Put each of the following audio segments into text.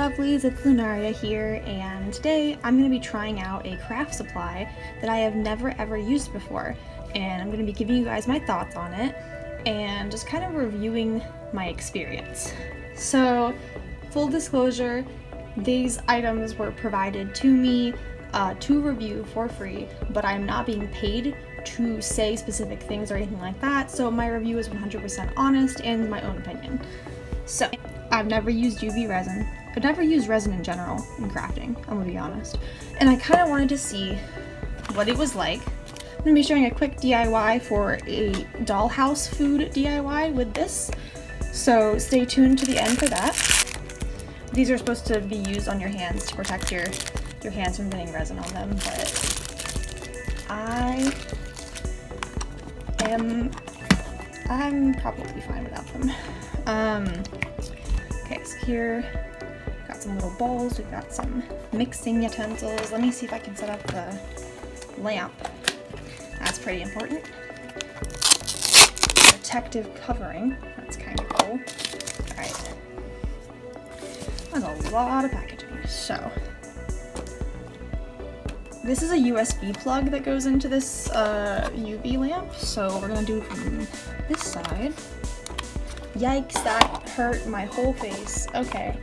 lovelies, it's Lunaria here, and today I'm going to be trying out a craft supply that I have never ever used before, and I'm going to be giving you guys my thoughts on it and just kind of reviewing my experience. So, full disclosure, these items were provided to me to review for free, but I'm not being paid to say specific things or anything like that, so my review is 100% honest and my own opinion. So, I've never used UV resin. I've never used resin in general in crafting, I'm gonna be honest. And I kind of wanted to see what it was like. I'm gonna be showing a quick DIY for a Dollhouse food DIY with this. So stay tuned to the end for that. These are supposed to be used on your hands to protect your hands from getting resin on them, but I'm probably fine without them. Okay, so here, got some little bowls, we've got some mixing utensils. Let me see if I can set up the lamp. That's pretty important. Protective covering, that's kind of cool. Alright. That's a lot of packaging. So, this is a USB plug that goes into this UV lamp, so we're gonna do it from this side. Yikes, that hurt my whole face. Okay,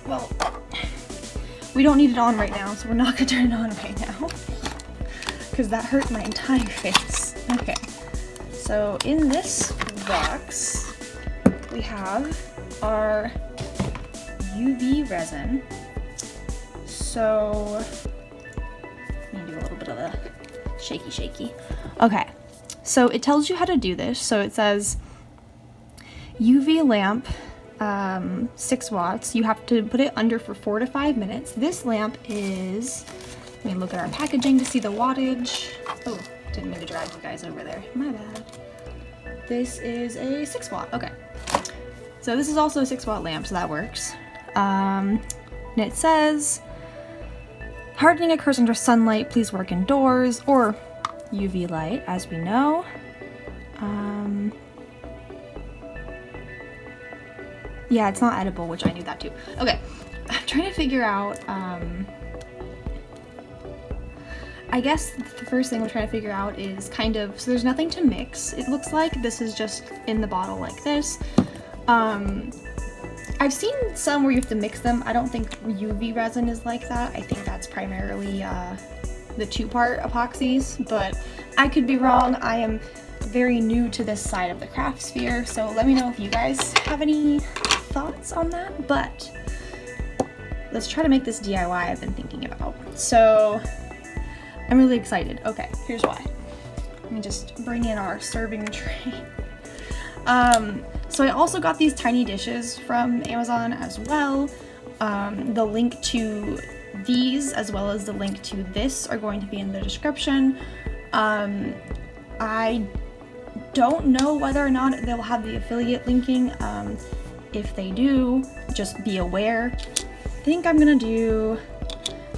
well, we don't need it on right now, so we're not gonna turn it on right now, because that hurt my entire face. Okay, so in this box, we have our UV resin. So, let me do a little bit of the shaky. Okay, so it tells you how to do this. So it says, UV lamp, 6 watts. You have to put it under for 4 to 5 minutes. This lamp is, let me look at our packaging to see the wattage. Oh, didn't mean to drag you guys over there. My bad. This is a 6 watt. Okay. So this is also a 6 watt lamp, so that works. And it says, hardening occurs under sunlight. Please work indoors or UV light, as we know. Yeah, it's not edible, which I knew that too. Okay, I'm trying to figure out, I guess the first thing we're trying to figure out is kind of, so there's nothing to mix. It looks like this is just in the bottle like this. I've seen some where you have to mix them. I don't think UV resin is like that. I think that's primarily the 2-part epoxies, but I could be wrong. I am very new to this side of the craft sphere, so let me know if you guys have any thoughts on that, but let's try to make this DIY I've been thinking about. So I'm really excited. Okay, here's why. Let me just bring in our serving tray. So I also got these tiny dishes from Amazon as well. The link to these as well as the link to this are going to be in the description. I don't know whether or not they'll have the affiliate linking. If they do, just be aware. I think I'm gonna do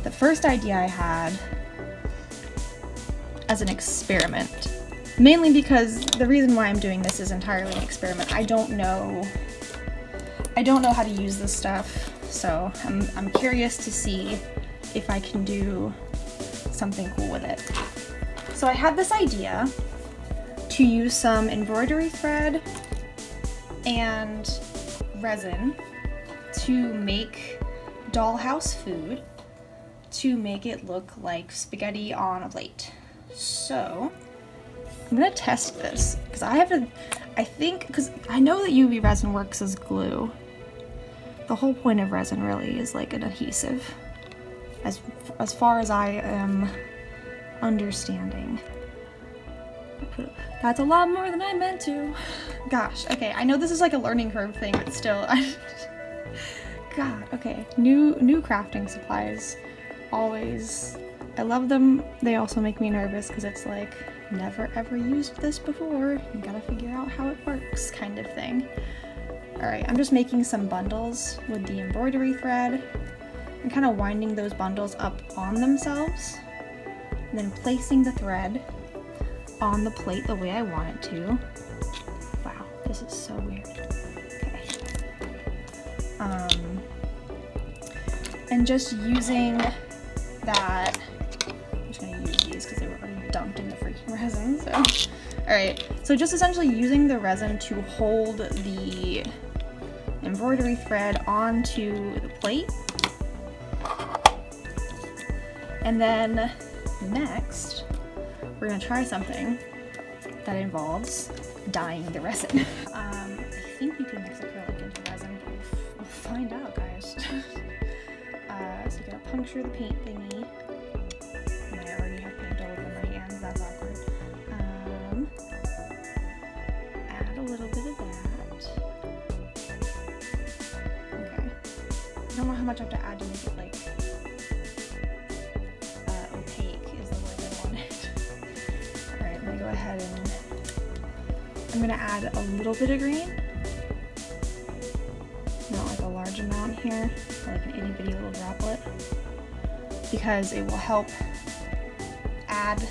the first idea I had as an experiment. Mainly because the reason why I'm doing this is entirely an experiment. I don't know how to use this stuff, so I'm curious to see if I can do something cool with it. So I had this idea to use some embroidery thread and resin to make Dollhouse food, to make it look like spaghetti on a plate. So I'm gonna test this because because I know that UV resin works as glue. The whole point of resin really is like an adhesive, as far as I am understanding. That's a lot more than I meant to. Gosh, okay, I know this is like a learning curve thing, but still, God, okay. New crafting supplies, always, I love them. They also make me nervous because it's like, never ever used this before. You gotta figure out how it works, kind of thing. Alright, I'm just making some bundles with the embroidery thread and kind of winding those bundles up on themselves, and then placing the thread on the plate the way I want it to. Wow, this is so weird. Okay. and just using that, I'm just gonna use these because they were already dunked in the freaking resin, so. All right, so just essentially using the resin to hold the embroidery thread onto the plate. And then next, we're gonna try something that involves dyeing the resin. I think you can mix acrylic into resin, but we'll find out, guys. So you gotta puncture the paint thingy. I already have paint all over my hands, that's awkward. Add a little bit of that. Okay. I don't know how much I have to add to make it like opaque is the word I wanted. Alright, let me go ahead and I'm gonna add a little bit of green. Not like a large amount here, like an itty bitty little droplet, because it will help add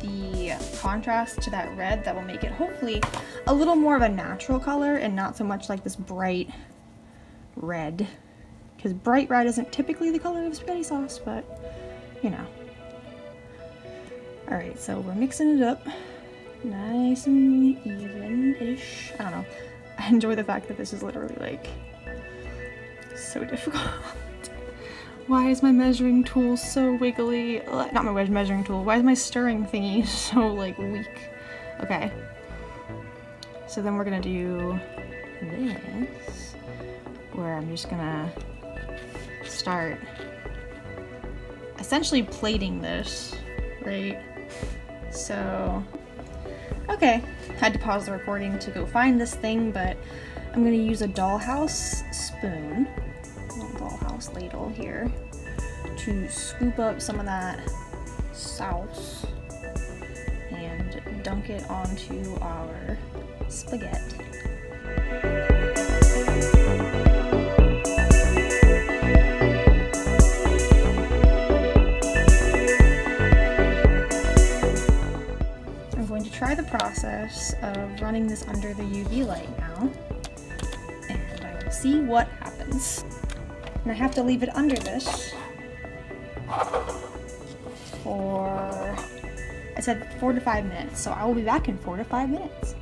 the contrast to that red that will make it hopefully a little more of a natural color and not so much like this bright red, because bright red isn't typically the color of spaghetti sauce, but you know. All right, so we're mixing it up nice and even-ish. I don't know. I enjoy the fact that this is literally like so difficult. Why is my measuring tool so wiggly? Not my measuring tool. Why is my stirring thingy so like weak? Okay. So then we're gonna do this, where I'm just gonna start essentially plating this, right? So, okay. Had to pause the recording to go find this thing, but I'm gonna use a Dollhouse spoon, a little Dollhouse ladle here, to scoop up some of that sauce and dunk it onto our spaghetti. I'm going to try the process of running this under the UV light now, and I will see what happens. And I have to leave it under this for, I said 4 to 5 minutes, so I will be back in 4 to 5 minutes.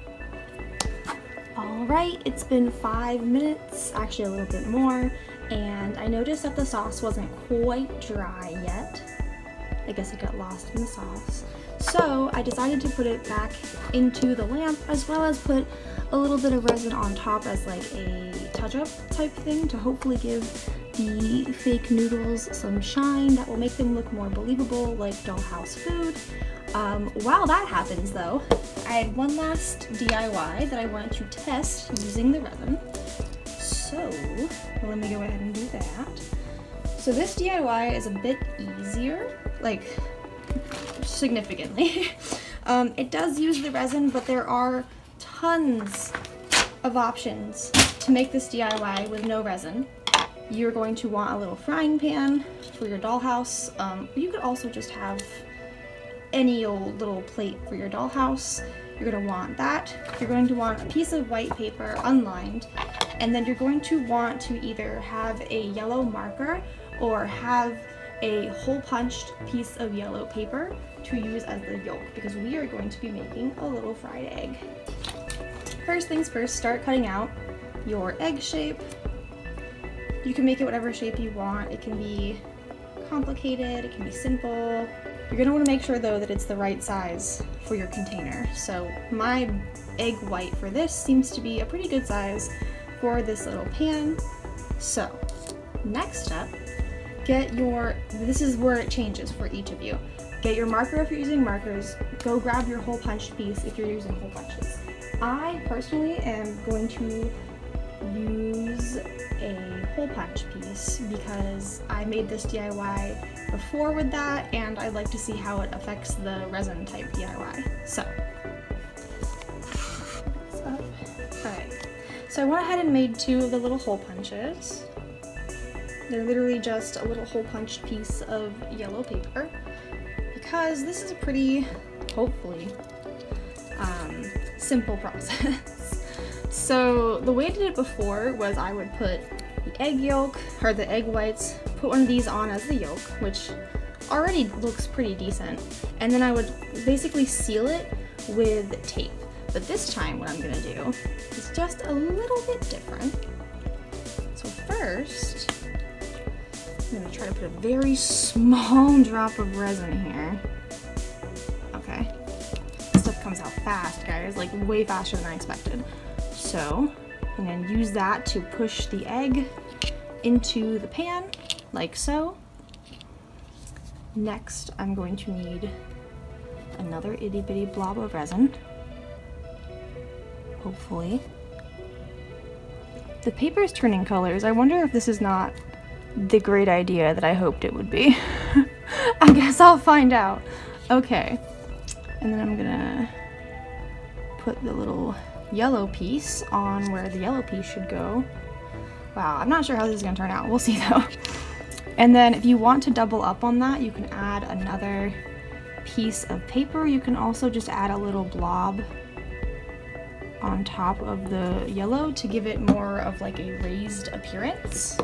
All right, it's been 5 minutes, actually a little bit more, and I noticed that the sauce wasn't quite dry yet. I guess it got lost in the sauce. So I decided to put it back into the lamp, as well as put a little bit of resin on top as like a touch-up type thing to hopefully give the fake noodles some shine that will make them look more believable, like Dollhouse food. While that happens though, I had one last DIY that I wanted to test using the resin. So let me go ahead and do that. So this DIY is a bit easier, like significantly. It does use the resin, but there are tons of options to make this DIY with no resin. You're going to want a little frying pan for your dollhouse. You could also just have any old little plate for your dollhouse. You're going to want that. You're going to want a piece of white paper unlined, and then you're going to want to either have a yellow marker or have a hole punched piece of yellow paper to use as the yolk, because we are going to be making a little fried egg. First things first, start cutting out your egg shape. You can make it whatever shape you want. It can be complicated, it can be simple. You're gonna wanna make sure though that it's the right size for your container. So my egg white for this seems to be a pretty good size for this little pan. So next up, this is where it changes for each of you. Get your marker if you're using markers. Go grab your hole punched piece if you're using hole punches. I personally am going to use a hole punch piece because I made this DIY before with that, and I'd like to see how it affects the resin type DIY. So, alright. So I went ahead and made 2 of the little hole punches. They're literally just a little hole punched piece of yellow paper, because this is a pretty, hopefully, simple process. So the way I did it before was I would put the egg yolk, or the egg whites, put one of these on as the yolk, which already looks pretty decent, and then I would basically seal it with tape. But this time what I'm gonna do is just a little bit different. So first, I'm gonna try to put a very small drop of resin here. Okay, this stuff comes out fast, guys, like way faster than I expected. So I'm gonna use that to push the egg into the pan, like so. Next, I'm going to need another itty bitty blob of resin. Hopefully. The paper is turning colors. I wonder if this is not the great idea that I hoped it would be. I guess I'll find out. Okay. And then I'm gonna put the little yellow piece on where the yellow piece should go. Wow, I'm not sure how this is gonna turn out. We'll see though. And then if you want to double up on that, you can add another piece of paper. You can also just add a little blob on top of the yellow to give it more of like a raised appearance.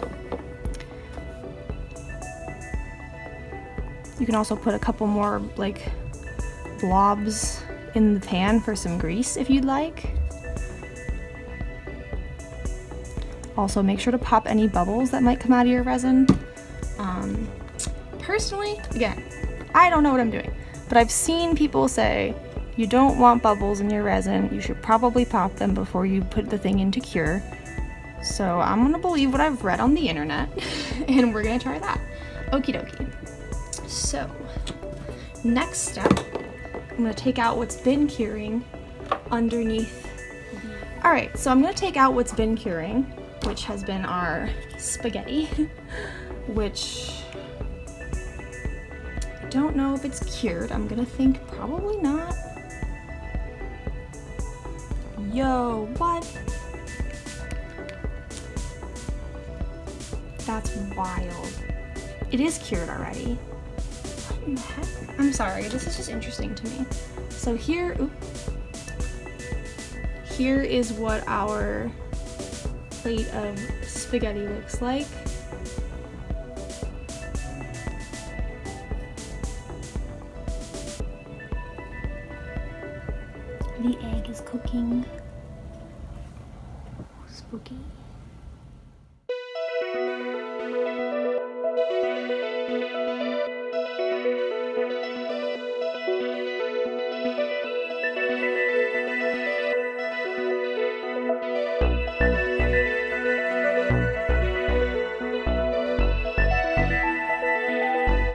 You can also put a couple more like blobs in the pan for some grease if you'd like. Also, make sure to pop any bubbles that might come out of your resin. Personally, again, I don't know what I'm doing, but I've seen people say you don't want bubbles in your resin. You should probably pop them before you put the thing into cure. So I'm gonna believe what I've read on the internet and we're gonna try that. Okie dokie. So next step, I'm gonna take out what's been curing underneath. All right, so I'm gonna take out what's been curing, which has been our spaghetti, which I don't know if it's cured. I'm gonna think probably not. Yo, what? That's wild. It is cured already. What in the heck? I'm sorry, this is just interesting to me. So here is what our plate of spaghetti looks like. The egg is cooking. Spooky.